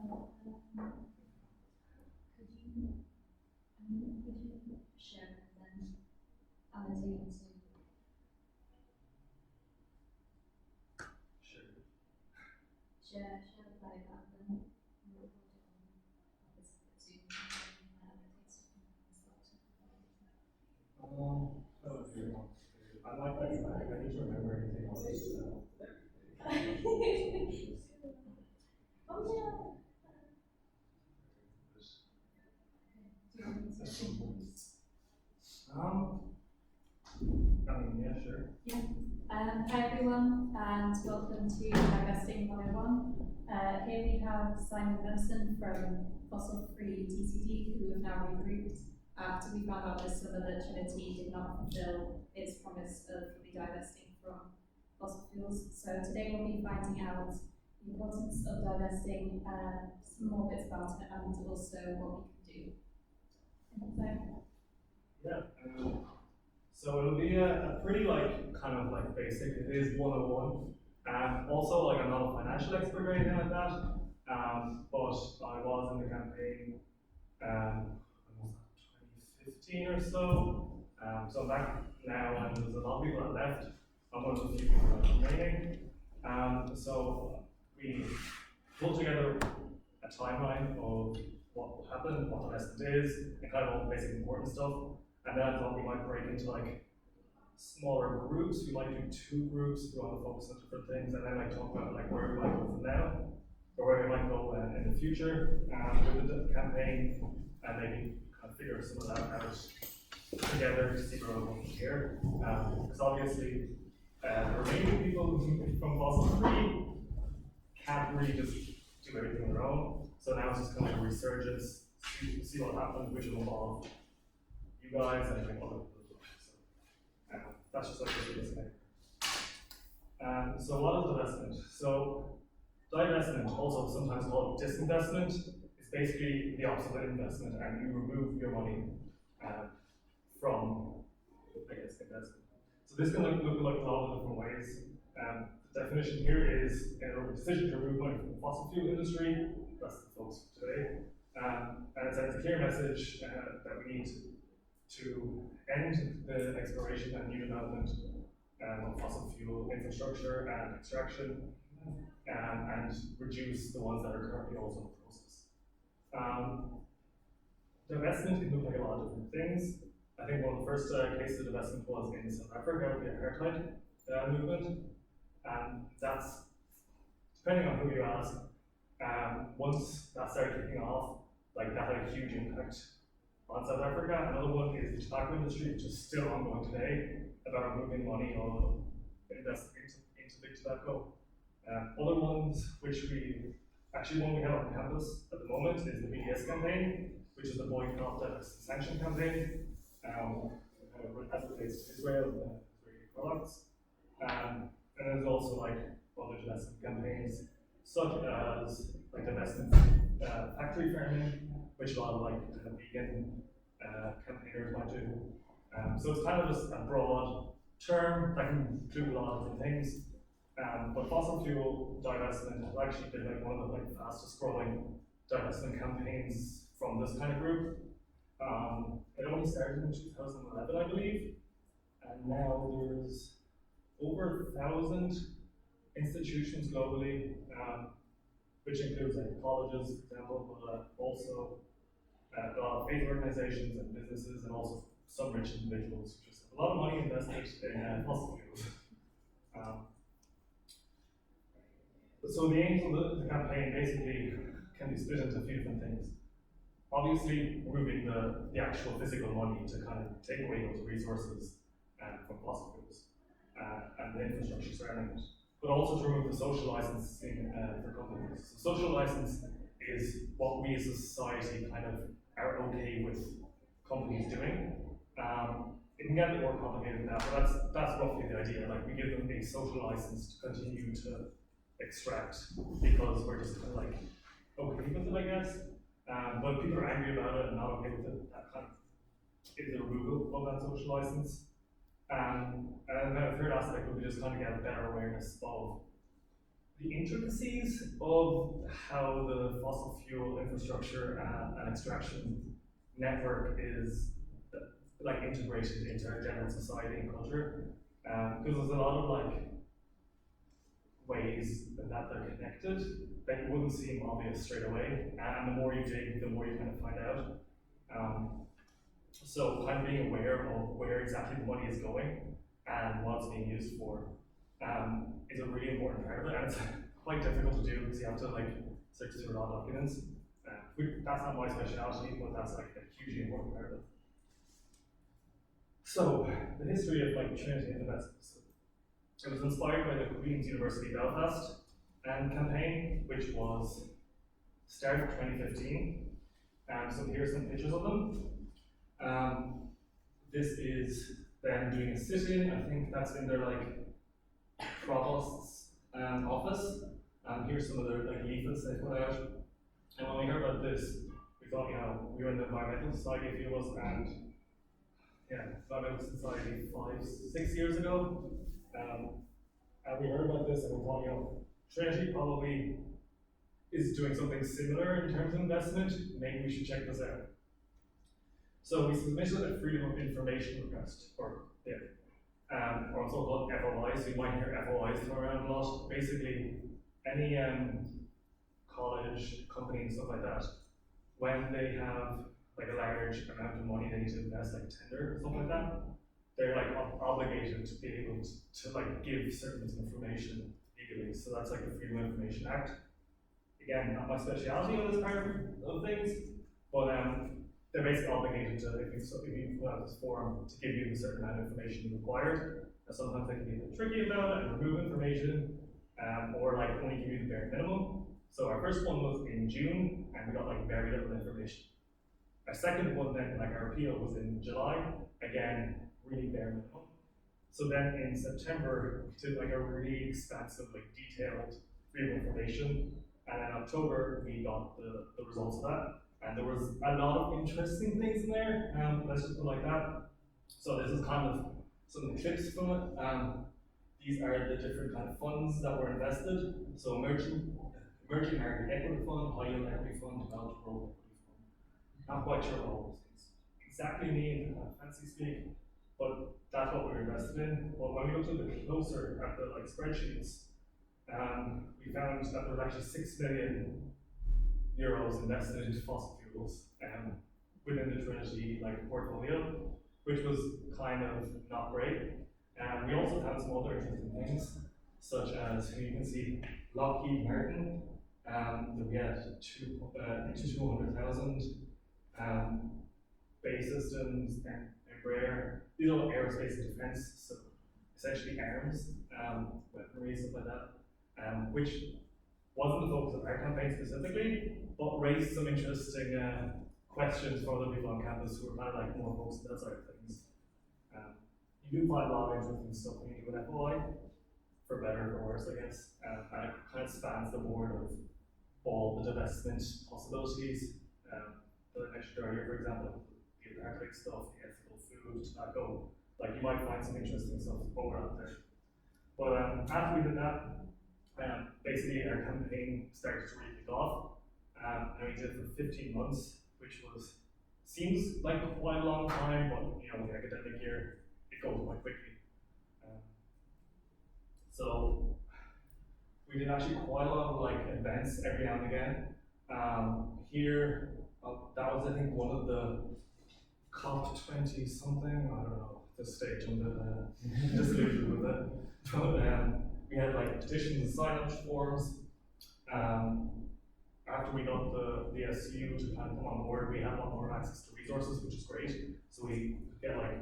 Share and then annotate to share the file and then record it on this Zoom and then annotate something and start That would be wrong. I like that. I need to remember anything else. Oh yeah. Yeah, sure. Hi everyone, and welcome to Divesting 101. Here we have Simon Benson from Fossil Free TCD, who have now regrouped after we found out that some of the Trinity did not fulfill its promise of fully divesting from fossil fuels. So today we'll be finding out the importance of divesting, some more bits about it, and also what we can do. So it'll be a pretty kind of basic. It is 101. Also, I'm not a financial expert or anything like that. But I was in the campaign. When was that? 2015 or so. So I'm back now, and there's a lot of people that left. I'm one of the few people that are remaining. So we pulled together a timeline of what will happen, what the investment is, and kind of all the basic important stuff. And then I thought we might break into smaller groups. We might do 2 groups. We want to focus on different things, and then talk about where we might go from now, or where we might go in the future with the campaign, and maybe kind of figure some of that out together to see where we're going from here. Because obviously, the remaining people from Fossil Free can't really just do everything on their own. So now it's just kind of a resurgence, see what happens, which will evolve you guys and other people. So that's just what it is. So what is divestment? So divestment, also sometimes called disinvestment, is basically the opposite of investment, and you remove your money from, investment. So this can look like a lot of different ways. The definition here is a decision to remove money from the fossil fuel industry. That's the focus for today. And it sends a clear message that we need to end the exploration and new development of fossil fuel infrastructure and extraction, and reduce the ones that are currently also in process. Divestment can look like a lot of different things. I think one of the first cases of divestment was in South Africa with the apartheid movement, and that's, depending on who you ask, once that started kicking off, that had a huge impact on South Africa. Another one is the tobacco industry, which is still ongoing today, about moving money or investing into big tobacco. Other ones, which one we have on campus at the moment, is the BDS campaign, which is the boycott, divest, sanction campaign. Advocates Israel and Israeli products. And there's also other divestment campaigns, such as divestment factory farming, which a lot of vegan campaigners might do. So it's kind of just a broad term that can include a lot of different things. But fossil fuel divestment has actually been one of the fastest growing divestment campaigns from this kind of group. It only started in 2011, I believe, and now there's over 1,000 institutions globally, which includes colleges, for example, but also a lot of faith organizations and businesses, and also some rich individuals who just have a lot of money invested in fossil fuels. So the aims of the campaign basically can be split into a few different things. Obviously, removing the actual physical money to kind of take away those resources from fossil fuels and the infrastructure surrounding it, but also to remove the social licensing for companies. So social license is what we as a society kind of are okay with companies doing. It can get a bit more complicated than that, but that's roughly the idea. We give them a social license to continue to extract because we're just kind of okay with it, I guess. But people are angry about it and not okay with it. That kind of is the removal of that social license. And then the third aspect would be just kind of get a better awareness of the intricacies of how the fossil fuel infrastructure and extraction network is like integrated into our general society and culture, because there's a lot of like ways that they're connected that wouldn't seem obvious straight away, and the more you dig, the more you kind of find out. So kind of being aware of where exactly the money is going and what it's being used for is a really important part of it, and it's quite difficult to do because you have to like search through a lot of documents. That's not my speciality, but that's like a hugely important part of it. So the history of like Trinity investments. It was inspired by the Queen's University Belfast campaign, which was started in 2015. So here's some pictures of them. This is them doing a sit-in. I think that's in their like provost's office. Here's some of their like leaflets they put out. And when we heard about this, we thought, you know, we were in the Environmental Society a few of us, and yeah, Environmental Society 5-6 years ago. And we heard about this and we thought, you know, Trinity probably is doing something similar in terms of investment. Maybe we should check this out. So we submitted a Freedom of Information request, or also called FOIs. So you might hear FOIs thrown around a lot. Basically, any college, company, and stuff like that, when they have like a large amount of money they need to invest, like tender or something like that, they're like obligated to be able to like give certain information legally. So that's like the Freedom of Information Act. Again, not my speciality on this part of things, but they're basically obligated to, if you fill out this form, to give you a certain amount of information required. And sometimes they can be a bit tricky about it and remove information, or like only give you the bare minimum. So our first one was in June, and we got like very little information. Our second one then, like our appeal, was in July, again, really bare minimum. So then in September, we did like a really expansive, like detailed freedom of information, and in October, we got the results of that. And there was a lot of interesting things in there, let's just put it like that. So this is kind of some of the clips from it. These are the different kind of funds that were invested. So emerging market equity fund, high yield equity fund, developed growth equity fund. Not quite sure what all those things exactly mean, fancy speak, but that's what we were invested in. But when we looked a bit closer at the like spreadsheets, we found that there was actually €6 million invested into fossil fuels within the Trinity like portfolio, which was kind of not great. We also found some other interesting things, such as here you can see Lockheed Martin, that we had 200,000 base systems and Embraer. These are all aerospace and defense, so essentially arms, weaponry, stuff like that, which wasn't the focus of our campaign specifically, but raised some interesting questions for other people on campus who were kind of like more focused on that side of things. You do find a lot of interesting stuff when you do an FOI, for better or for worse, I guess. And it kind of spans the board of all the divestment possibilities that I mentioned earlier, for example, the Antarctic stuff, the ethical food, tobacco. Like you might find some interesting stuff over out there. But after we did that, basically our campaign started to really kick off, and we did it for 15 months, which seems like quite a long time, but you know, with the academic year, it goes quite quickly. So we did actually quite a lot of like events every now and again. Here, that was I think one of the COP 20 something. I don't know at this stage. I'm a bit disillusioned with it, but we had like petitions and sign-up forms. After we got the SU to kind of come on board, we had a lot more access to resources, which is great. So we could get like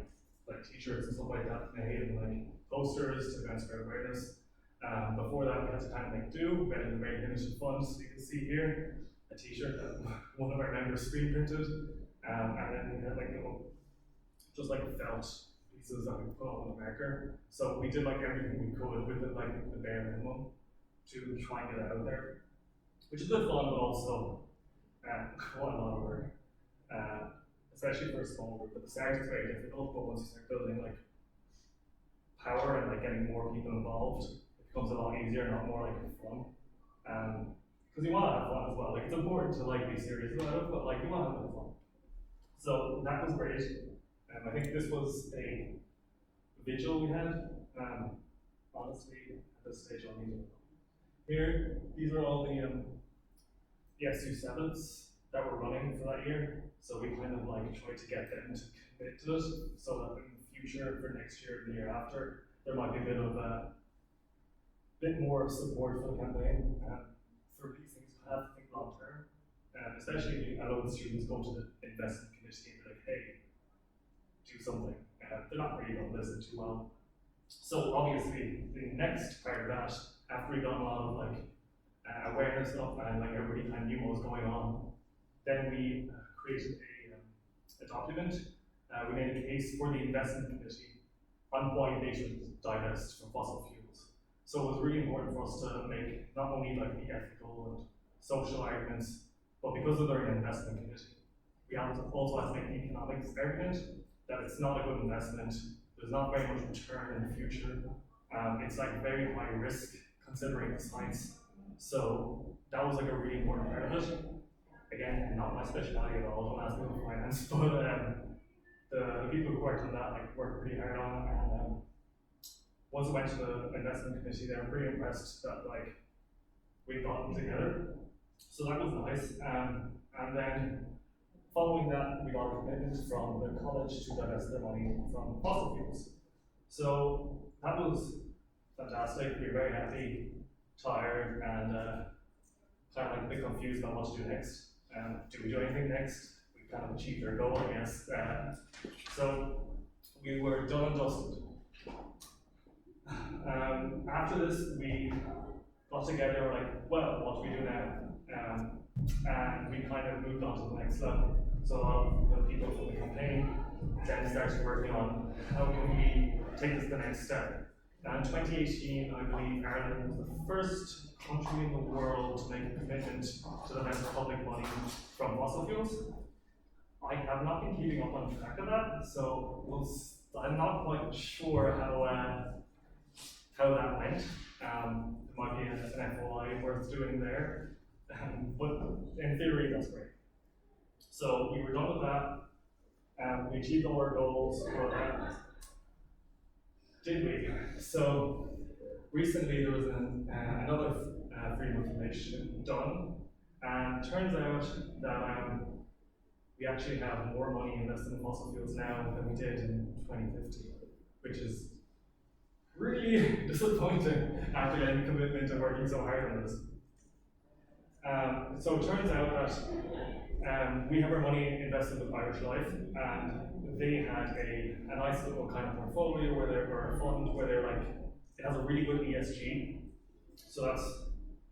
t-shirts and stuff like that made, and like posters to kind of spread awareness. Before that, we had to kind of make do. We had a very limited funds. So you can see here a t-shirt that one of our members screen printed, and then we had like just like felt pieces that we put on the marker. So we did like everything we could with the bare minimum to try and get it out there, which is good fun, but also quite a lot of work, especially for a small group. At the start, it's very difficult, but once you start building like power and like getting more people involved, it becomes a lot easier and a lot more like fun. Because you want to have fun as well. Like it's important to like be serious about it, but like you want to have a bit of fun. So that was great. I think this was a vigil we had. Honestly, at this stage, I'll need it. Here, these are all the SU7s that were running for that year. So we kind of like tried to get them to commit to it, so that in the future, for next year and the year after, there might be a bit of bit more support for the campaign for these things to have to think long term. Especially a lot of the students go to the investment committee and be like, hey, do something. They're not really going to listen too well. So obviously, the next part of that, after we got a lot of like awareness of and like everybody kind of knew what was going on, then we created a document. We made a case for the investment committee on why they should divest from fossil fuels. So it was really important for us to make not only like the ethical and social arguments, but because of their investment committee, we also have to make the economics argument that it's not a good investment. There's not very much return in the future. It's like very high risk considering the science. So that was like a really important part of it. Again, not my specialty at all, don't ask me about finance, but the people who worked on that like worked pretty hard on it. And once it went to the investment committee, they were pretty impressed that like we got them together. So that was nice. And then following that, we got a commitment from the college to divest their money from fossil fuels. So that was fantastic. We were very happy, tired, and kind of like a bit confused about what to do next. Do we do anything next? We kind of achieved our goal, I guess. So we were done and dusted. After this, we got together, like, well, what do we do now? And we kind of moved on to the next level. So a lot of the people from the campaign then started working on how can we take this to the next step. And in 2018, I believe Ireland was the first country in the world to make a commitment to divest public money from fossil fuels. I have not been keeping up on track of that, so I'm not quite sure how that went. It might be an FOI worth doing there, but in theory, that's great. So we were done with that. We achieved all our goals, but did we? So recently there was another freedom of information done, and it turns out that we actually have more money invested in fossil fuels now than we did in 2050, which is really disappointing after getting commitment and working so hard on this. So it turns out that we have our money invested with Irish Life, and they had a nice little kind of portfolio where they're a fund where they're like, it has a really good ESG. So that's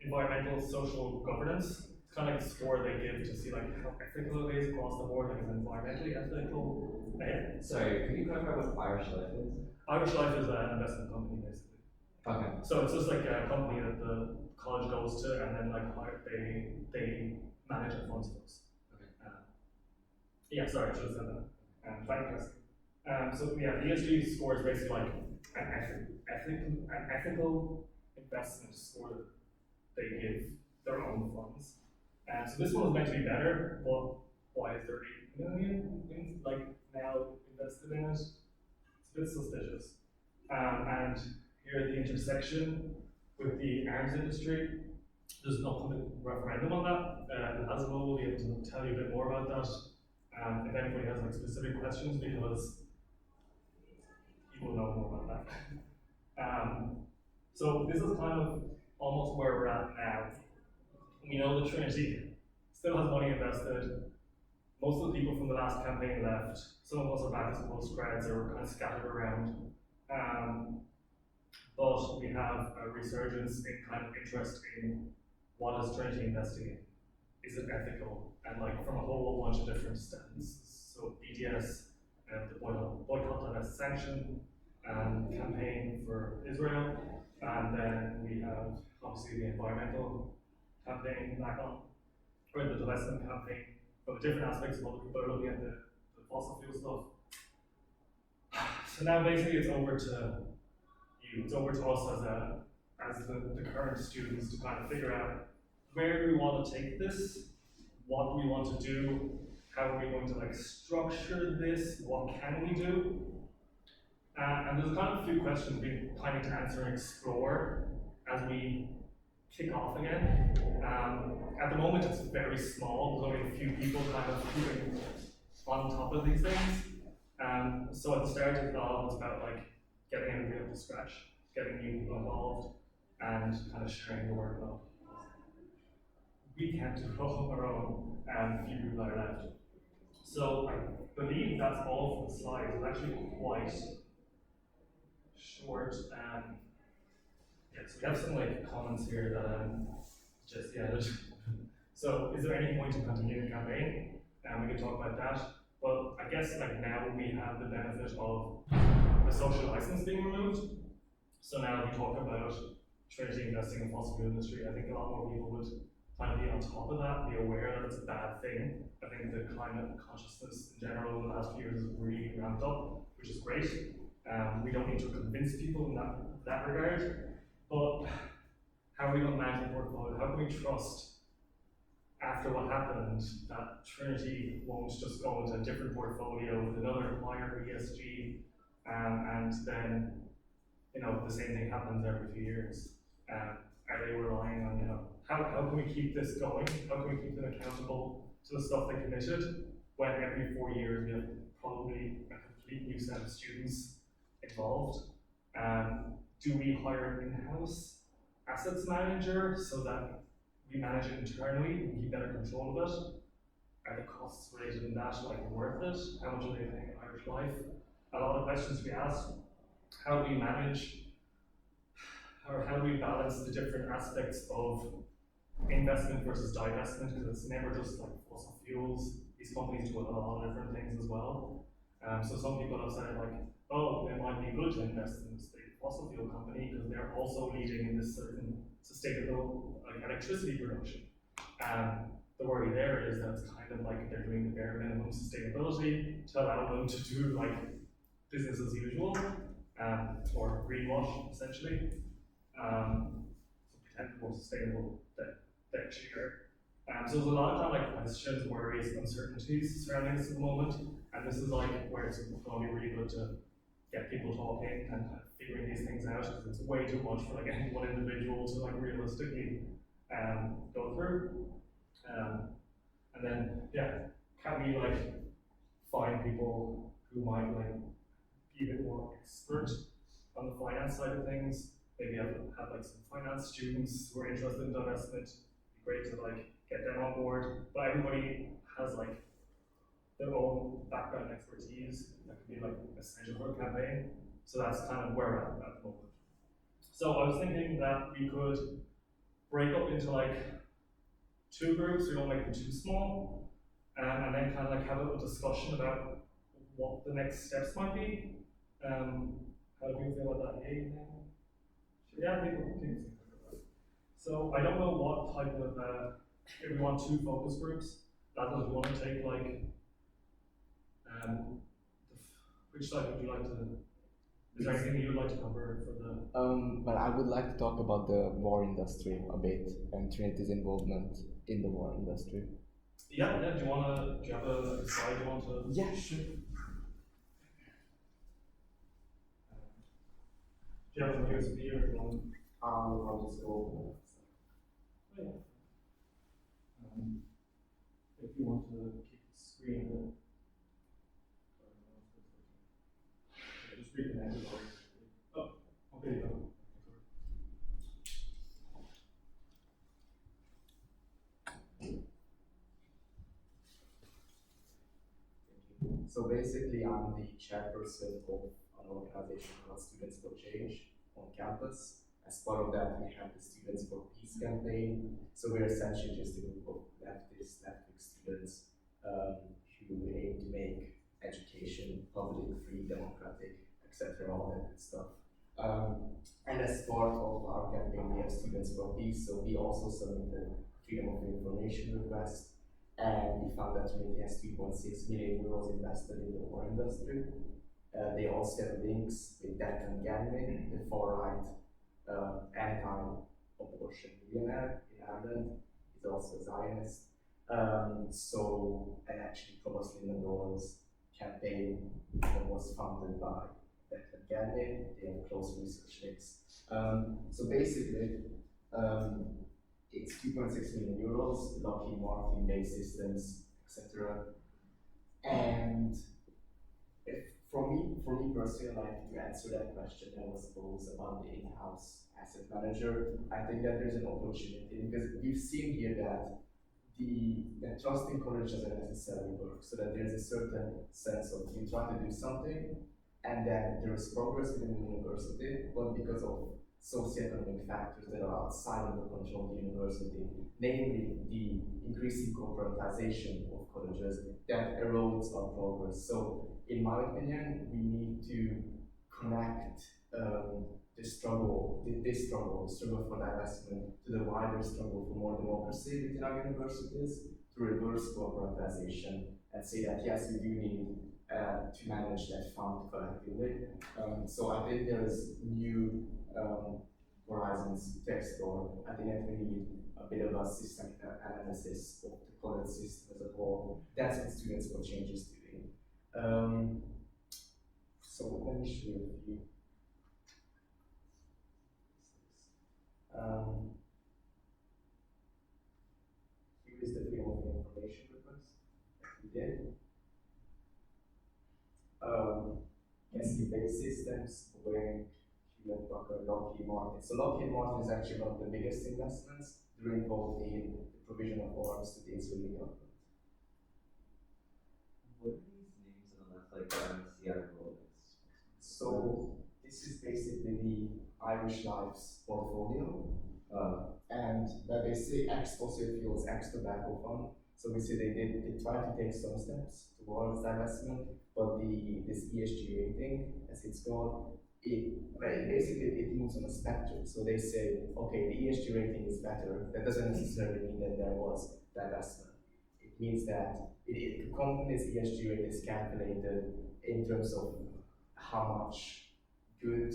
environmental, social governance. It's kind of like a score they give to see like how ethical it is across the board, like it's environmentally ethical. Sorry, could you clarify what Irish Life is? Irish Life is an investment company basically. Okay. So it's just like a company that the college goes to, and then like they manage and funds those. Okay. Yeah, sorry, I should have said that. Quite interesting. So yeah, the ESG score is basically like an ethical investment score that they give their own funds. So this one was meant to be better, but why is there 8 million like now invested in it? It's a bit suspicious. And here at the intersection with the arms industry, there's an upcoming referendum on that. Hazel will be able to tell you a bit more about that. If anybody has like specific questions, because people know more about that. So this is kind of almost where we're at now. We know the Trinity still has money invested. Most of the people from the last campaign left. Some of us are back as postgrads or kind of scattered around. But we have a resurgence in kind of interest in what is Trinity investing in. Is it ethical? And like from a whole bunch of different stances. So BDS, the boycott and sanction campaign for Israel. And then we have obviously the environmental campaign back on, or the divestment campaign, but the different aspects of what people are looking at the fossil fuel stuff. So now basically it's over to you. It's over to us as the current students to kind of figure out where do we want to take this, what do we want to do, how are we going to like structure this, what can we do? And there's kind of a few questions we're planning to answer and explore as we kick off again. At the moment it's very small, there's only a few people kind of keeping on top of these things. So at the start it all was about like getting everybody up to scratch, getting new people involved, and kind of sharing the workload. We can't do it all on our own, and few people are left. So I believe that's all for the slides. It's actually quite short. Yeah, so we have some like comments here that just added. So is there any point in continuing the campaign? And we can talk about that. But I guess like now we have the benefit of the social license being removed. So now we talk about Trinity investing in fossil fuel industry. I think a lot more people would kind of be on top of that, be aware that it's a bad thing. I think the climate consciousness in general in the last few years has really ramped up, which is great. We don't need to convince people in that regard. But how are we going to manage the portfolio? How can we trust, after what happened, that Trinity won't just go into a different portfolio with another higher ESG, and then the same thing happens every few years? Are they relying on how can we keep this going? How can we keep them accountable to the stuff they committed when every 4 years we have probably a complete new set of students involved? Do we hire an in-house assets manager so that we manage it internally and keep better control of it? Are the costs related in that like worth it? How much are they paying Irish Life? A lot of questions we ask. How do we manage, or how do we balance the different aspects of investment versus divestment? Because it's never just like fossil fuels. These companies do a lot of different things as well. So some people have said like, oh, it might be good to invest in this big fossil fuel company because they're also leading in this certain sustainable electricity production. The worry there is that it's kind of like they're doing the bare minimum sustainability to allow them to do like business as usual, or greenwash essentially. So pretend more sustainable than cheaper. So there's a lot of kind of like questions, worries, uncertainties surrounding this at the moment, and this is like where it's going to be really good to get people talking and kind of figuring these things out, because it's way too much for like any one individual to like realistically go through. And then can we like find people who might like be a bit more expert on the finance side of things? Maybe have like some finance students who are interested in divestment. It'd be great to like get them on board. But everybody has like their own background expertise that could be like essential for a campaign. So that's kind of where we're at the moment. So I was thinking that we could break up into like 2 groups. We don't make them too small, and then kind of like have a little discussion about what the next steps might be. How do you feel about that? Yeah, people think about that. So I don't know what type of if we want 2 focus groups. That is, we want to take like which side would you like to? Is there anything you would like to cover for the? Well, I would like to talk about the war industry a bit and Trinity's involvement in the war industry. Yeah. Do you have a slide you want to? Yeah, sure. Do you have a USB or one? I'll just go. Oh, yeah. If you want to keep the screen. Just reconnect it. Oh, okay. So basically, I'm the chairperson of an organization called Students for Change on campus. As part of that, we have the Students for Peace campaign. So we're essentially just a group of leftist students who aim to make education public, free, democratic, etc., all that good stuff. And as part of our campaign, we have Students for Peace. So we also submitted freedom of information request, and we found that Trinity has 2.6 million euros invested in the war industry. They also have links with Declan Gagnon, the far-right anti-abortion millionaire in Ireland. He's also a Zionist. And actually Thomas Lindendoll's campaign was funded by Declan Galley. They have close research links. So basically, it's 2.6 million euros, Lockheed Martin, base systems, etc. And for me personally, like to answer that question that was posed about the in-house asset manager, I think that there's an opportunity because we've seen here that that trust in college doesn't necessarily work. So that there's a certain sense of you try to do something, and then there is progress within the university, but because of socioeconomic factors that are outside of the control of the university, namely the increasing corporatization of colleges, that erodes our progress. So, in my opinion, we need to connect the struggle for divestment to the wider struggle for more democracy within our universities, to reverse corporatization and say that yes, we do need to manage that fund collectively. So I think there is new horizons to explore. I think that we need a bit of a systemic analysis of the college system as a whole. That's what Students for Change is doing. So let me show you a few. Here is the freedom of information request that we did. Base systems, Boeing, Hewlett Packard, Lockheed Martin. So Lockheed Martin is actually one of the biggest investments. They're involved in the provision of arms to the Israeli government. What are these names on the left, like Sierra Leone? So this is basically the Irish Life's portfolio. And they say ex fossil fuels, ex tobacco fund. So we see they try to take some steps towards divestment, but this ESG rating, as it's called, it moves on a spectrum. So they say, okay, the ESG rating is better. That doesn't necessarily mean that there was divestment. It means that the company's ESG rate is calculated in terms of how much good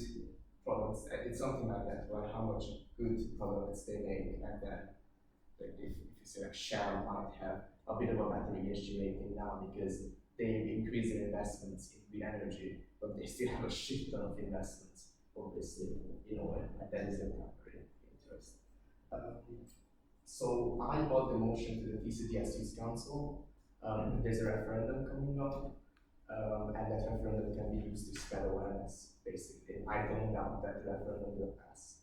products, it's something like that, right? How much good products they make, and then if you say like Shell might have a bit of a better ESG rating now because they've increased their investments in green energy, but they still have a shit ton of investments, obviously, and that is their primary interest. So I brought the motion to the TCD Youth Council. There's a referendum coming up, and that referendum can be used to spread awareness, basically. I don't doubt that the referendum will pass.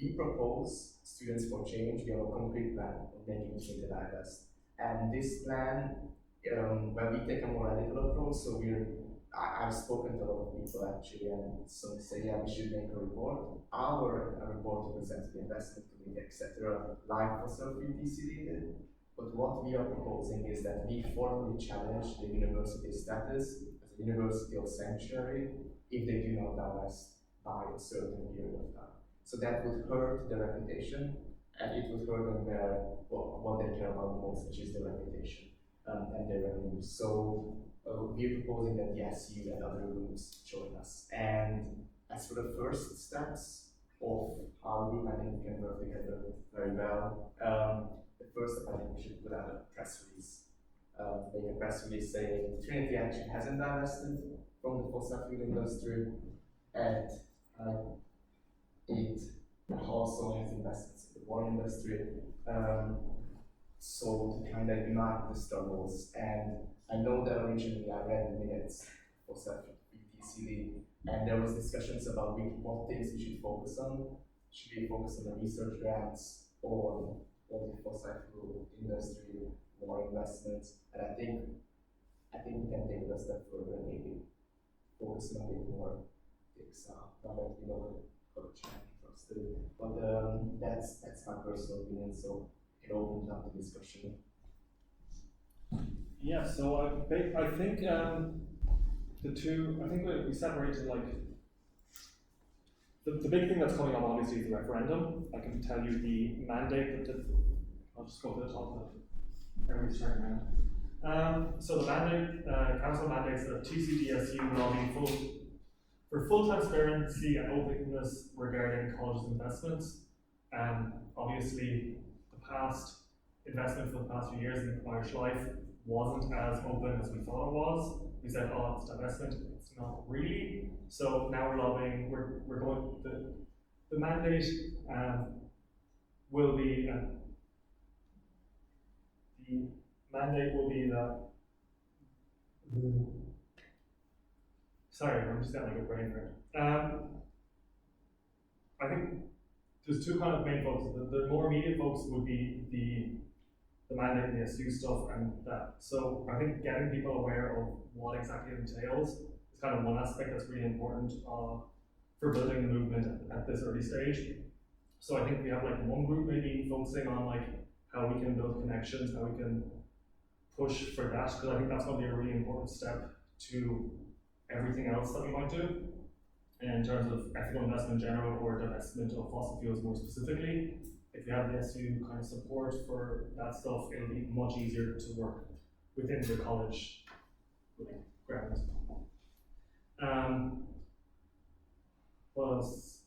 We propose Students for Change. We have a concrete plan of making change at IVEST. And this plan, where we take a more radical approach, so I've spoken to a lot of people actually, and some say, yeah, we should make a report. Our report to present to the investment committee, etc., like for self-free TCD did. But what we are proposing is that we formally challenge the university status as a university of sanctuary if they do not divest by a certain period of time. So that would hurt the reputation, and it would hurt them what they care about the most, which is the reputation and their revenue. So we're proposing that the SU and other groups join us. And as for the first steps of our group, I think we can work together very well. The first step, I think we should put out a press release. Make a press release saying Trinity actually hasn't divested from the fossil fuel industry, and it also has investments in the war industry. So to kind of unite the struggles. And I know that originally I read the minutes for TCD, and there was discussions about what things we should focus on. Should we focus on the research grants or the fossil fuel industry, more investments? And I think we can take it a step further and maybe focus on a bit more things now that we know what trust to. But that's my personal opinion, so it opens up the discussion. Yeah, so I think we separated like the big thing that's coming up obviously is the referendum. I can tell you the mandate I'll just go to the top of it. Everybody's turning around. So the mandate, council mandates that TCDSU lobby full for full transparency and openness regarding colleges' investments. Obviously, the past investment for the past few years in Irish Life wasn't as open as we thought it was. We said, oh, it's divestment. It's not really. So now we're lobbying. We're going. The mandate will be. The mandate will be that. Sorry, I'm just getting like a brain hurt. I think there's two kind of main focus. The more immediate focus would be the mandate and the SU stuff and that. So I think getting people aware of what exactly it entails is kind of one aspect that's really important for building the movement at this early stage. So I think we have like one group maybe focusing on like how we can build connections, how we can push for that, because I think that's going to be a really important step to everything else that we might do in terms of ethical investment in general or divestment of fossil fuels more specifically. If you have the SU kind of support for that stuff, it'll be much easier to work within the college grounds. What else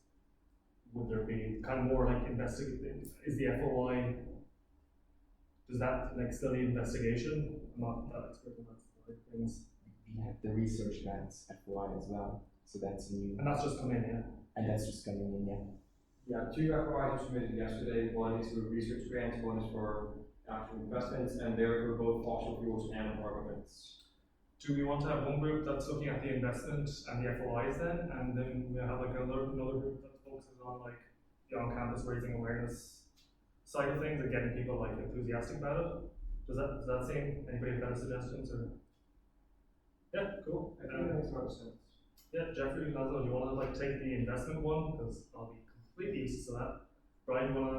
would there be? Kind of more like investigating. Is the FOI, does that like still need investigation? I'm not that expert in that side of things. We have the research grants FOI as well, so that's new. And that's just come in, yeah? And that's just coming in, yeah. Yeah, 2 FOIs were submitted yesterday. One is for research grants, one is for actual investments, and they're for both fossil fuels and armaments. Do we want to have one group that's looking at the investment and the FOIs then, and then we have like another group that focuses on like the on-campus raising awareness side of things and getting people like enthusiastic about it? Does that seem, anybody have better suggestions or? Yeah, cool. I think that makes a lot of sense. Yeah, Jeffrey, Laszlo, do you want to like take the investment one? Because I'll be completely useless to that. Brian, you want to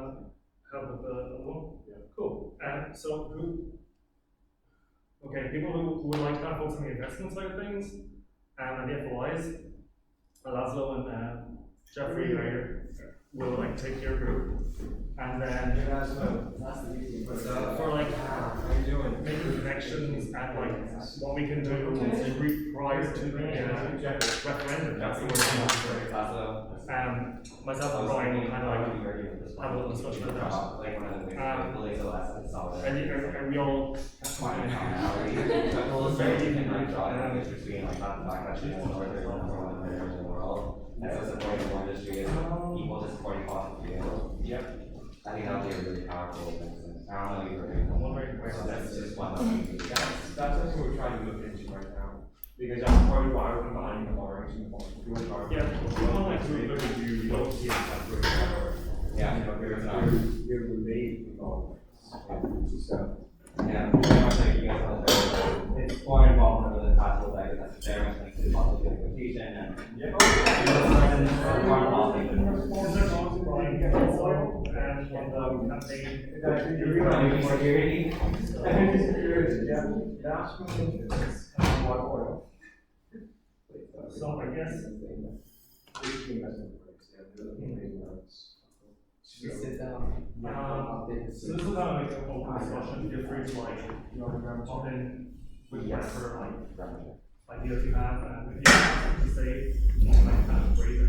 help with the other one? Yeah. Cool. So people who would like to kind of focus on the investment side of things and the FOIs, Laszlo and Jeffrey will like take your group. And then for like making connections and like what we can do prior to the referendum. That's the word. Myself and Brian will kind of like have a little discussion about that. And we all as supporting more industry is equal to supporting fossil fuels. Yep. I think that would be a really powerful thing. I don't know if you agree. That's just one thing. That's something we're trying to look into right now. Because that's part of why we're combining the moderation and fossil fuels. Yeah, we want like to look at you don't see it. Yeah. We're related so. Yeah, very much like you guys all said, it's more involvement with the possible like that's very much linked to the possible implementation and more involved in campaign. Security. So I guess. Should we sit down? So this is kind of like an open discussion. Feel free to like pop in with whatever like ideas you have, and if you have something to say, you can like kind of raise it.